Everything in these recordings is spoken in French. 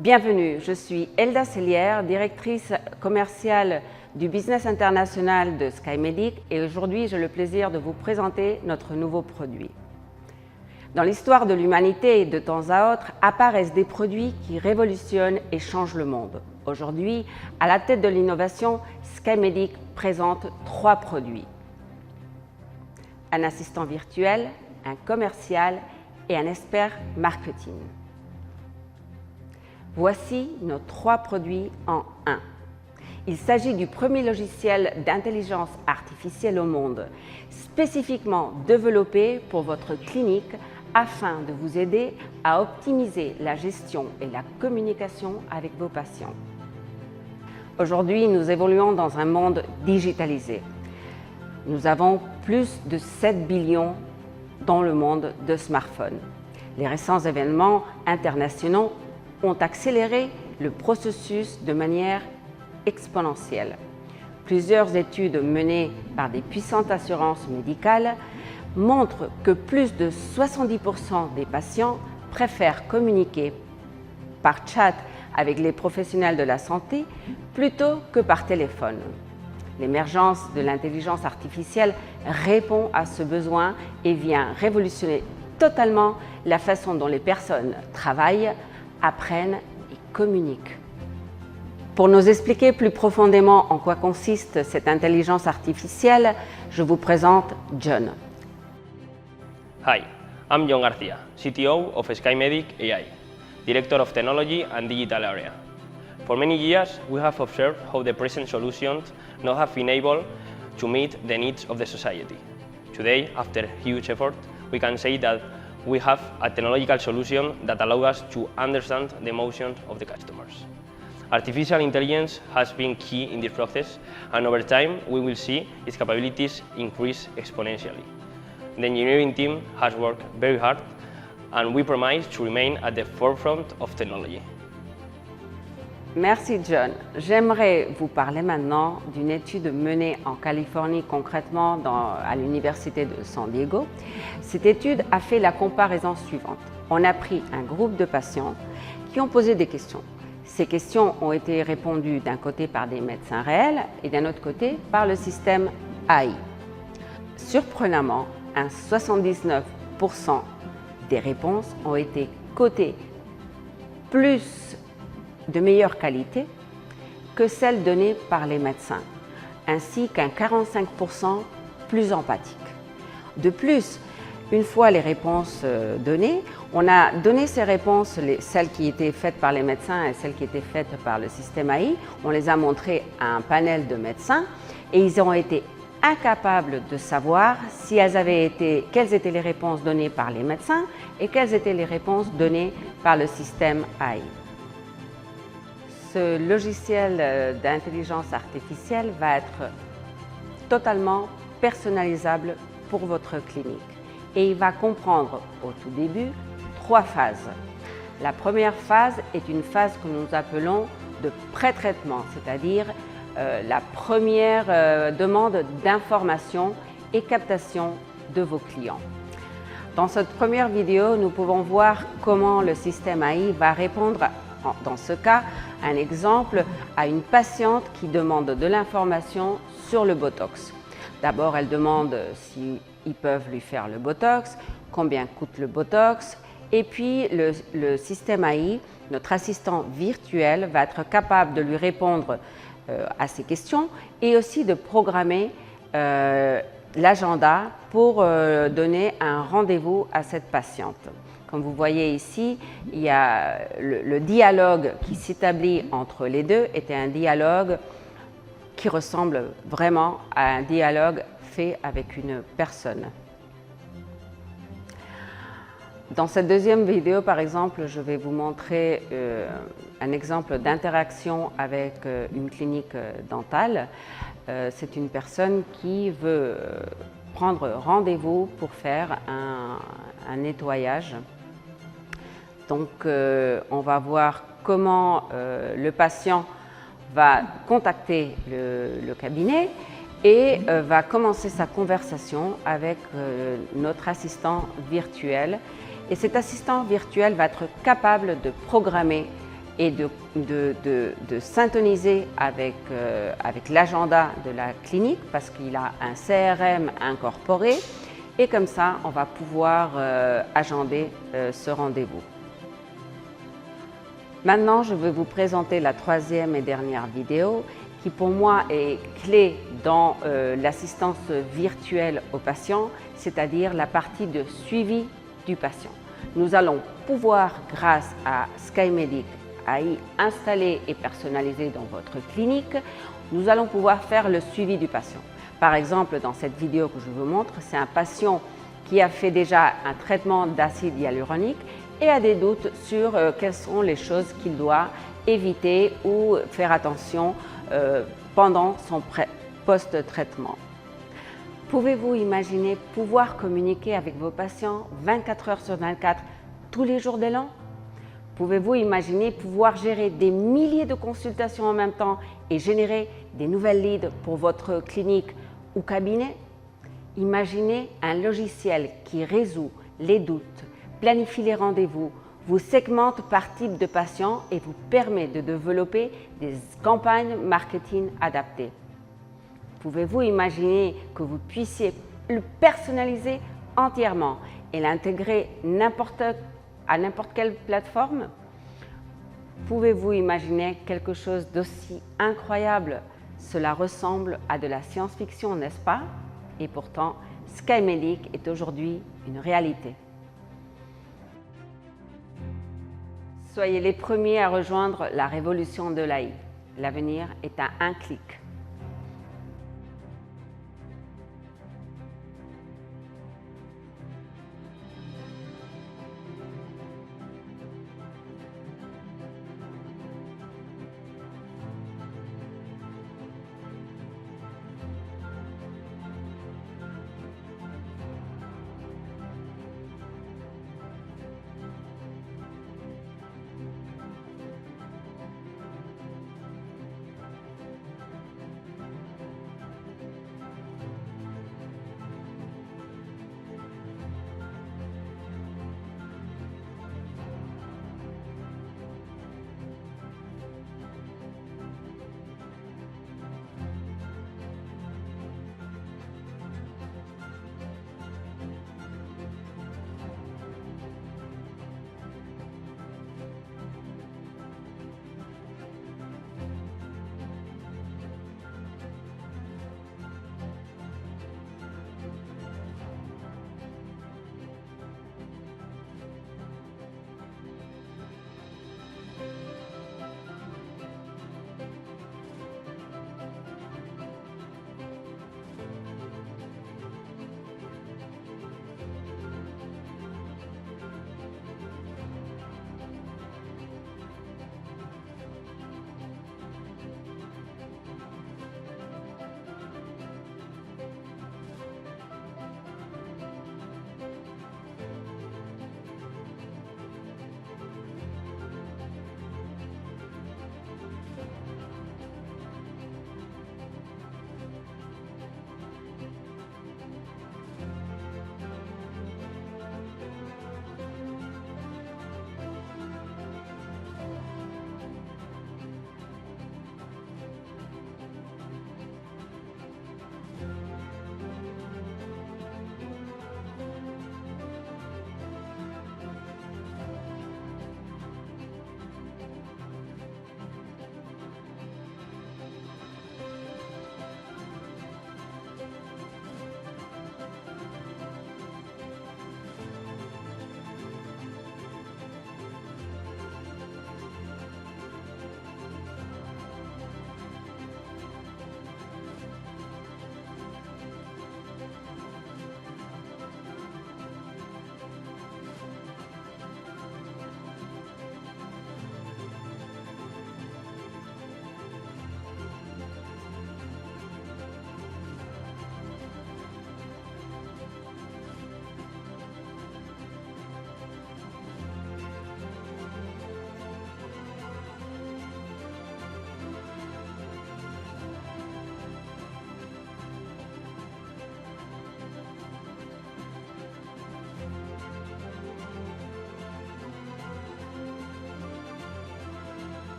Bienvenue, je suis Elda Sellière, directrice commerciale du business international de SkyMedic et aujourd'hui j'ai le plaisir de vous présenter notre nouveau produit. Dans l'histoire de l'humanité, de temps à autre, apparaissent des produits qui révolutionnent et changent le monde. Aujourd'hui, à la tête de l'innovation, SkyMedic présente 3 produits. Un assistant virtuel, un commercial et un expert marketing. Voici nos 3 produits en un. Il s'agit du premier logiciel d'intelligence artificielle au monde, spécifiquement développé pour votre clinique afin de vous aider à optimiser la gestion et la communication avec vos patients. Aujourd'hui, nous évoluons dans un monde digitalisé. Nous avons plus de 7 billions dans le monde de smartphones. Les récents événements internationaux ont accéléré le processus de manière exponentielle. Plusieurs études menées par des puissantes assurances médicales montrent que plus de 70% des patients préfèrent communiquer par chat avec les professionnels de la santé plutôt que par téléphone. L'émergence de l'intelligence artificielle répond à ce besoin et vient révolutionner totalement la façon dont les personnes travaillent, apprennent et communiquent. Pour nous expliquer plus profondément en quoi consiste cette intelligence artificielle, je vous présente John. Hi, I'm John Garcia, CTO of SkyMedic AI, Director of Technology and Digital Area. For many years, we have observed how the present solutions not have been able to meet the needs of the society. Today, after huge effort, we can say that we have a technological solution that allows us to understand the emotions of the customers. Artificial intelligence has been key in this process, and over time, we will see its capabilities increase exponentially. The engineering team has worked very hard, and we promise to remain at the forefront of technology. Merci John. J'aimerais vous parler maintenant d'une étude menée en Californie, concrètement à l'Université de San Diego. Cette étude a fait la comparaison suivante. On a pris un groupe de patients qui ont posé des questions. Ces questions ont été répondues d'un côté par des médecins réels et d'un autre côté par le système AI. Surprenamment, 79% des réponses ont été cotées plus de meilleure qualité que celles données par les médecins, ainsi qu'un 45% plus empathique. De plus, une fois les réponses données, on a donné ces réponses, celles qui étaient faites par les médecins et celles qui étaient faites par le système AI, on les a montrées à un panel de médecins et ils ont été incapables de savoir quelles étaient les réponses données par les médecins et quelles étaient les réponses données par le système AI. Ce logiciel d'intelligence artificielle va être totalement personnalisable pour votre clinique et il va comprendre au tout début 3 phases. La première phase est une phase que nous appelons de pré-traitement, c'est-à-dire la première demande d'information et captation de vos clients. Dans cette première vidéo, nous pouvons voir comment le système AI va répondre, dans ce cas, un exemple à une patiente qui demande de l'information sur le Botox. D'abord, elle demande s'ils peuvent lui faire le Botox, combien coûte le Botox, et puis le système AI, notre assistant virtuel, va être capable de lui répondre à ces questions et aussi de programmer l'agenda pour donner un rendez-vous à cette patiente. Comme vous voyez ici, il y a le dialogue qui s'établit entre les deux était un dialogue qui ressemble vraiment à un dialogue fait avec une personne. Dans cette deuxième vidéo, par exemple, je vais vous montrer un exemple d'interaction avec une clinique dentale. C'est une personne qui veut prendre rendez-vous pour faire un nettoyage. Donc, on va voir comment le patient va contacter le cabinet et va commencer sa conversation avec notre assistant virtuel. Et cet assistant virtuel va être capable de programmer et de syntoniser avec l'agenda de la clinique parce qu'il a un CRM incorporé et comme ça, on va pouvoir agender ce rendez-vous. Maintenant, je vais vous présenter la troisième et dernière vidéo qui pour moi est clé dans l'assistance virtuelle au patient, c'est-à-dire la partie de suivi du patient. Nous allons pouvoir, grâce à SkyMedic, AI installé et personnalisé dans votre clinique, nous allons pouvoir faire le suivi du patient. Par exemple, dans cette vidéo que je vous montre, c'est un patient qui a fait déjà un traitement d'acide hyaluronique et a des doutes sur quelles sont les choses qu'il doit éviter ou faire attention pendant son post-traitement. Pouvez-vous imaginer pouvoir communiquer avec vos patients 24 heures sur 24 tous les jours de l'an? Pouvez-vous imaginer pouvoir gérer des milliers de consultations en même temps et générer des nouvelles leads pour votre clinique ou cabinet? Imaginez un logiciel qui résout les doutes, planifie les rendez-vous, vous segmente par type de patient et vous permet de développer des campagnes marketing adaptées. Pouvez-vous imaginer que vous puissiez le personnaliser entièrement et l'intégrer à n'importe quelle plateforme? Pouvez-vous imaginer quelque chose d'aussi incroyable? Cela ressemble à de la science-fiction, n'est-ce pas? Et pourtant, SkyMedic est aujourd'hui une réalité. Soyez les premiers à rejoindre la révolution de l'AI. L'avenir est à un clic.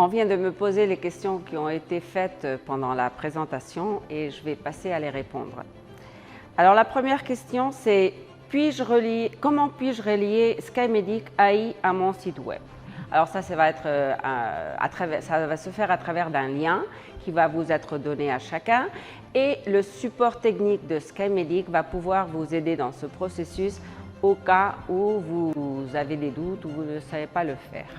On vient de me poser les questions qui ont été faites pendant la présentation et je vais passer à les répondre. Alors la première question c'est comment puis-je relier SkyMedic AI à mon site web? Alors ça va se faire à travers d'un lien qui va vous être donné à chacun et le support technique de SkyMedic va pouvoir vous aider dans ce processus au cas où vous avez des doutes ou vous ne savez pas le faire.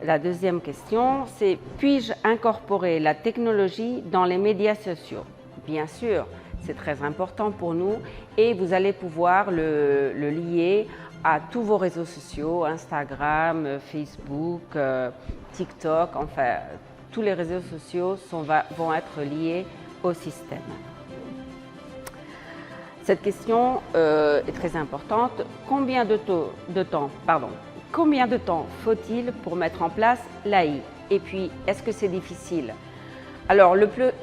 La deuxième question, c'est puis-je incorporer la technologie dans les médias sociaux? Bien sûr, c'est très important pour nous et vous allez pouvoir le lier à tous vos réseaux sociaux, Instagram, Facebook, TikTok, enfin tous les réseaux sociaux vont être liés au système. Cette question est très importante. Combien de temps faut-il pour mettre en place l'AI? Et puis, est-ce que c'est difficile? Alors,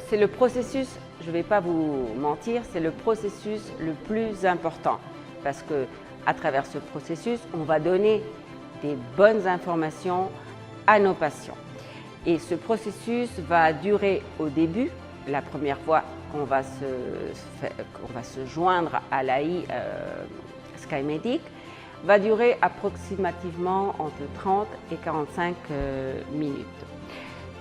c'est le processus, je ne vais pas vous mentir, c'est le processus le plus important parce que à travers ce processus, on va donner des bonnes informations à nos patients. Et ce processus va durer au début, la première fois qu'on va se joindre à l'AI SkyMedic, va durer approximativement entre 30 et 45 minutes.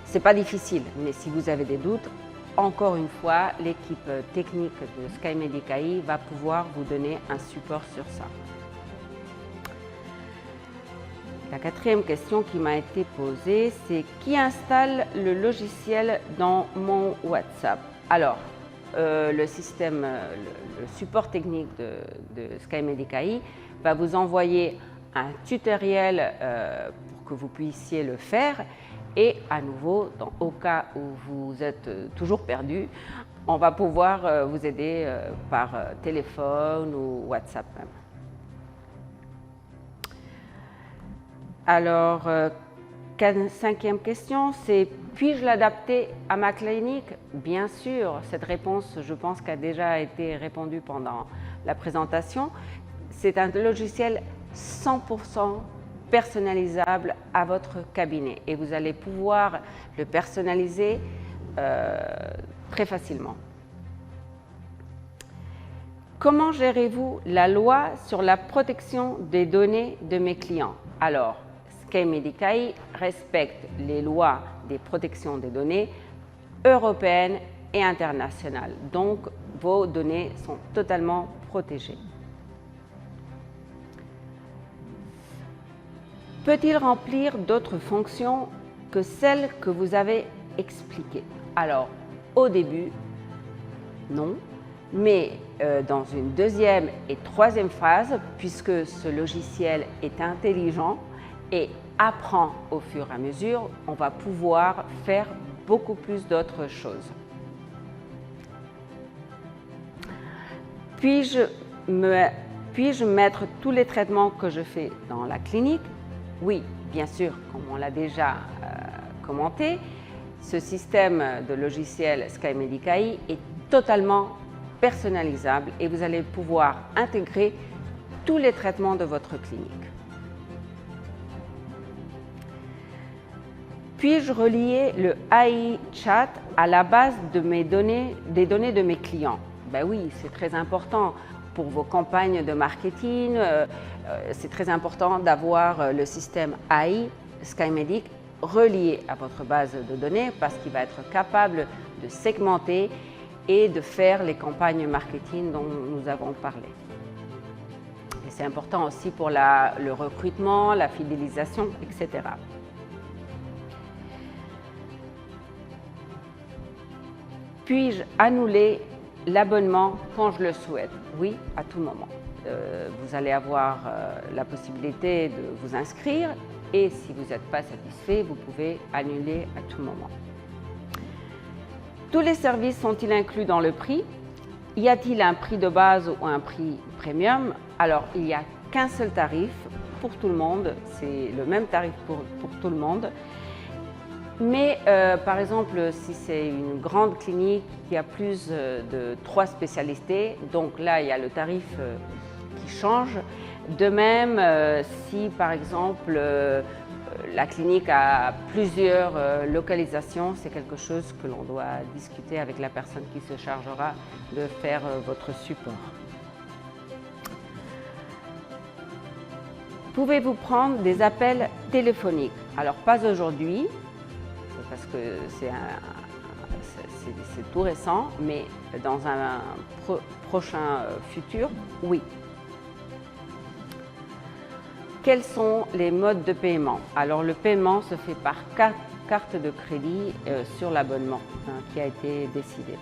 Ce n'est pas difficile, mais si vous avez des doutes, encore une fois, l'équipe technique de SkyMedic AI va pouvoir vous donner un support sur ça. La quatrième question qui m'a été posée, c'est qui installe le logiciel dans mon WhatsApp? Alors, le support technique de SkyMedic AI va vous envoyer un tutoriel pour que vous puissiez le faire. Et à nouveau, au cas où vous êtes toujours perdu, on va pouvoir vous aider par téléphone ou WhatsApp même. Alors, cinquième question, c'est puis-je l'adapter à ma clinique? Bien sûr, cette réponse, je pense qu'elle a déjà été répondue pendant la présentation. C'est un logiciel 100% personnalisable à votre cabinet et vous allez pouvoir le personnaliser très facilement. Comment gérez-vous la loi sur la protection des données de mes clients? Alors, SkyMedic AI respecte les lois des protections des données européennes et internationales. Donc, vos données sont totalement protégées. Peut-il remplir d'autres fonctions que celles que vous avez expliquées? Alors, au début, non, mais dans une deuxième et troisième phase, puisque ce logiciel est intelligent et apprend au fur et à mesure, on va pouvoir faire beaucoup plus d'autres choses. Puis-je mettre tous les traitements que je fais dans la clinique? Oui, bien sûr, comme on l'a déjà commenté, ce système de logiciel SkyMedic AI est totalement personnalisable et vous allez pouvoir intégrer tous les traitements de votre clinique. Puis-je relier le AI Chat à la base de des données de mes clients? Ben oui, c'est très important pour vos campagnes de marketing. C'est très important d'avoir le système AI SkyMedic relié à votre base de données parce qu'il va être capable de segmenter et de faire les campagnes marketing dont nous avons parlé. Et c'est important aussi pour le recrutement, la fidélisation, etc. Puis-je annuler l'abonnement quand je le souhaite? Oui, à tout moment. Vous allez avoir la possibilité de vous inscrire et si vous n'êtes pas satisfait, vous pouvez annuler à tout moment. Tous les services sont-ils inclus dans le prix? Y a-t-il un prix de base ou un prix premium? Alors, il n'y a qu'un seul tarif pour tout le monde, c'est le même tarif pour tout le monde. Mais par exemple, si c'est une grande clinique qui a plus de 3 spécialités, donc là, il y a le tarif qui change. De même, si par exemple, la clinique a plusieurs localisations, c'est quelque chose que l'on doit discuter avec la personne qui se chargera de faire votre support. Pouvez-vous prendre des appels téléphoniques? Alors pas aujourd'hui, parce que c'est tout récent, mais dans un prochain futur, oui. Quels sont les modes de paiement? Alors le paiement se fait par carte de crédit sur l'abonnement qui a été décidé.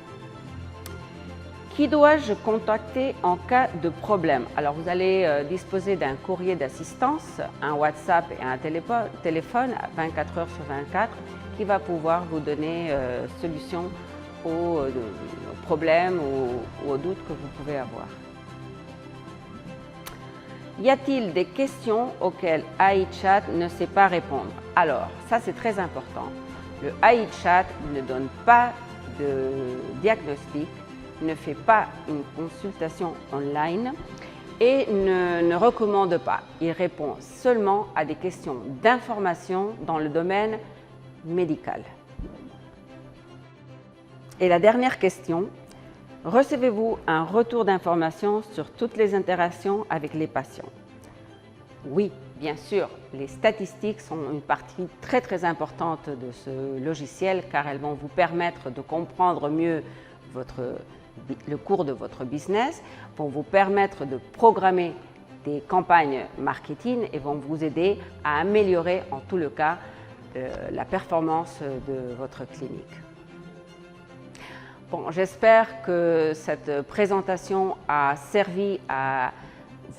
Qui dois-je contacter en cas de problème? Alors vous allez disposer d'un courrier d'assistance, un WhatsApp et un téléphone à 24 heures sur 24 qui va pouvoir vous donner solution aux problèmes ou aux doutes que vous pouvez avoir. Y a-t-il des questions auxquelles AI-Chat ne sait pas répondre? Alors, ça c'est très important. Le AI-Chat ne donne pas de diagnostic, ne fait pas une consultation online et ne recommande pas. Il répond seulement à des questions d'information dans le domaine médical. Et la dernière question, recevez-vous un retour d'information sur toutes les interactions avec les patients? Oui, bien sûr, les statistiques sont une partie très importante de ce logiciel car elles vont vous permettre de comprendre mieux le cours de votre business, vont vous permettre de programmer des campagnes marketing et vont vous aider à améliorer en tout le cas la performance de votre clinique. Bon, j'espère que cette présentation a servi à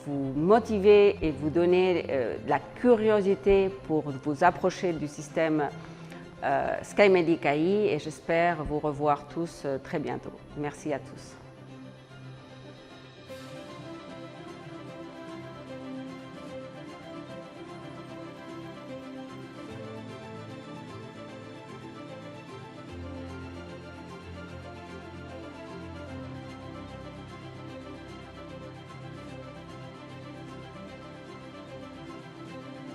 vous motiver et vous donner de la curiosité pour vous approcher du système SkyMedic AI et j'espère vous revoir tous très bientôt. Merci à tous.